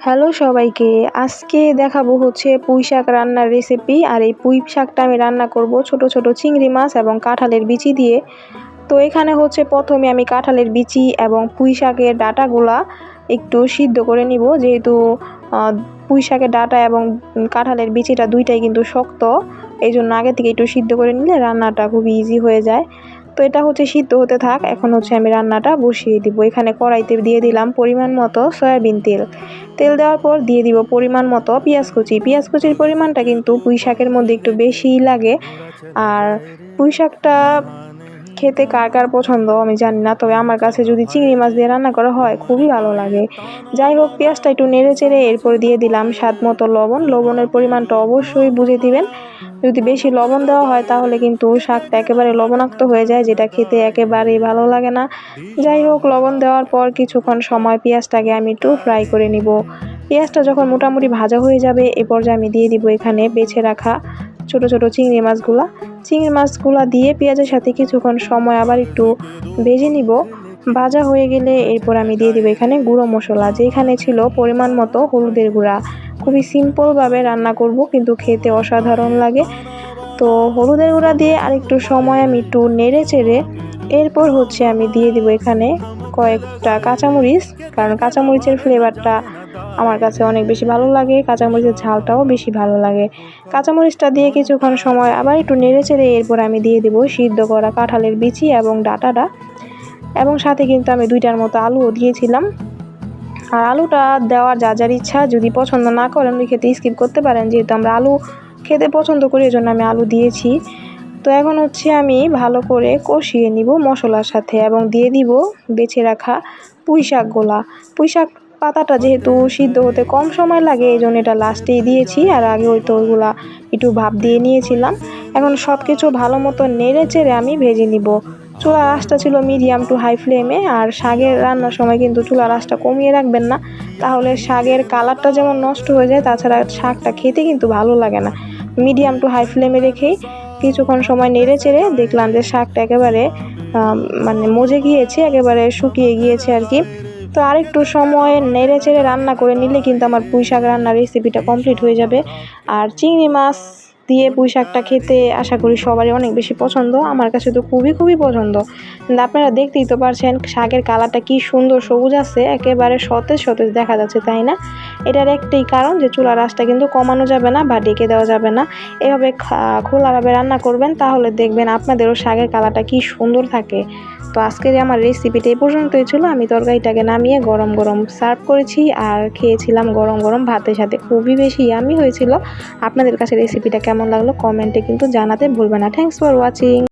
Hello সবাইকে, আজকে দেখাবো হচ্ছে পুঁই শাক রান্নার রেসিপি। আর এই পুঁই শাকটা আমি রান্না করব ছোট ছোট চিংড়ি মাছ এবং কাঁঠালের বিচি দিয়ে। তো এখানে হচ্ছে প্রথমে আমি কাঁঠালের বিচি এবং পুঁই শাকের ডাঁটাগুলা একটু সিদ্ধ করে নিব, যেহেতু পুঁই শাকের ডাঁটা এবং কাঁঠালের বিচিটা দুইটাই কিন্তু শক্ত, এই জন্য আগে থেকে একটু সিদ্ধ করে নিলে রান্নাটা খুবই ইজি হয়ে যায়। তো এটা হচ্ছে সিদ্ধ হতে থাক। এখন হচ্ছে আমি রান্নাটা বসিয়ে দিব। এখানে কড়াইতে দিয়ে দিলাম পরিমাণ মতো সয়াবিন তেল। তেল দেওয়ার পর দিয়ে দিব পরিমাণ মতো পেঁয়াজ কুচি। পেঁয়াজ কুচির পরিমাণটা কিন্তু পুঁই শাকের মধ্যে একটু বেশিই লাগে। আর পুঁই শাকটা খেতে কার কার পছন্দ আমি জানি না, তবে আমার কাছে যদি চিংড়ি মাছ দিয়ে রান্না করা হয় খুবই ভালো লাগে। যাই হোক, পেঁয়াজটা একটু নেড়ে চেড়ে এরপর দিয়ে দিলাম স্বাদ মতো লবণ। লবণের পরিমাণটা অবশ্যই বুঝে দিবেন। যদি বেশি লবণ দেওয়া হয় তাহলে কিন্তু শাকটা একেবারে লবণাক্ত হয়ে যায়, যেটা খেতে একেবারেই ভালো লাগে না। যাই হোক, লবণ দেওয়ার পর কিছুক্ষণ সময় পেঁয়াজটাকে আমি একটু ফ্রাই করে নিব। পেঁয়াজটা যখন মোটামুটি ভাজা হয়ে যাবে এ পর্যায়ে আমি দিয়ে দিব এখানে বেছে রাখা ছোট ছোট চিংড়ি মাছগুলা দিয়ে পেঁয়াজের সাথে কিছুক্ষণ সময় আবার একটু ভেজে নিব। ভাজা হয়ে গেলে এরপর আমি দিয়ে দিব এখানে গুঁড়ো মশলা, যেখানে ছিল পরিমাণ মতো হলুদের গুঁড়া। খুবই সিম্পলভাবে রান্না করব, কিন্তু খেতে অসাধারণ লাগে। তো হলুদের গুঁড়া দিয়ে আরেকটু সময় আমি একটু নেড়ে চেড়ে এরপর হচ্ছে আমি দিয়ে দিব এখানে কয়েকটা কাঁচামরিচ, কারণ কাঁচামরিচের ফ্লেভারটা আমার কাছে অনেক বেশি ভালো লাগে, কাঁচামরিচের ঝালটাও বেশি ভালো লাগে। কাঁচামরিচটা দিয়ে কিছুক্ষণ সময় আবার একটু নেড়ে চেড়ে এরপর আমি দিয়ে দিব সিদ্ধ করা কাঁঠালের বিচি এবং ডাঁটাটা, এবং সাথে কিন্তু আমি 2টার মতো আলুও দিয়েছিলাম। আর আলুটা দেওয়ার যার ইচ্ছা, যদি পছন্দ না করেন ওই খেতে স্কিপ করতে পারেন, যেহেতু আমরা আলু খেতে পছন্দ করি এজন্য আমি আলু দিয়েছি। তো এখন হচ্ছে আমি ভালো করে কষিয়ে নিব মশলার সাথে এবং দিয়ে দিব বেছে রাখা পুঁই শাকগুলা। পুঁই শাক পাতাটা যেহেতু সিদ্ধ হতে কম সময় লাগে এই জন্য এটা লাস্টেই দিয়েছি, আর আগে ওই তো ওইগুলা একটু ভাপ দিয়ে নিয়েছিলাম। এখন সব কিছু ভালো মতো নেড়ে চেড়ে আমি ভেজে নিব। চুলার আঁচটা ছিল মিডিয়াম টু হাই ফ্লেমে। আর শাকের রান্নার সময় কিন্তু চুলার আঁচটা কমিয়ে রাখবেন না, তাহলে শাকের কালারটা যেমন নষ্ট হয়ে যায়, তাছাড়া শাকটা খেতে কিন্তু ভালো লাগে না। মিডিয়াম টু হাই ফ্লেমে রেখেই কিছুক্ষণ সময় নেড়ে চেড়ে দেখলাম যে শাকটা একেবারে মজে গিয়েছে, একেবারে শুকিয়ে গিয়েছে আর কি। তো আরেকটু সময় নেড়ে চেড়ে রান্না করে নিলে কিন্তু আমার পুঁই শাক রান্নার রেসিপিটা কমপ্লিট হয়ে যাবে। আর চিংড়ি মাছ দিয়ে পুঁই শাকটা খেতে আশা করি সবারই অনেক বেশি পছন্দ, আমার কাছে তো খুবই খুবই পছন্দ। কিন্তু আপনারা দেখতেই তো পারছেন শাকের কালারটা কি সুন্দর সবুজ আছে, একেবারে সতেজ সতেজ দেখা যাচ্ছে, তাই না? এটার একটাই কারণ যে চুলার আঁচটা কিন্তু কমানো যাবে না বা ঢেকে দেওয়া যাবে না। এভাবে খোলাভাবে রান্না করবেন, তাহলে দেখবেন আপনাদেরও শাকের কালারটা কি সুন্দর থাকে। তো আজকের আমার রেসিপিটা এই পর্যন্তই ছিল। আমি তরকারিটাকে নামিয়ে গরম গরম সার্ভ করেছি আর খেয়েছিলাম গরম গরম ভাতের সাথে, খুবই বেশি ইয়ামি হয়েছিল। আপনাদের কাছে রেসিপিটা কেমন লাগলো কমেন্টে কিন্তু জানাতে ভুলবেন না। Thanks for watching.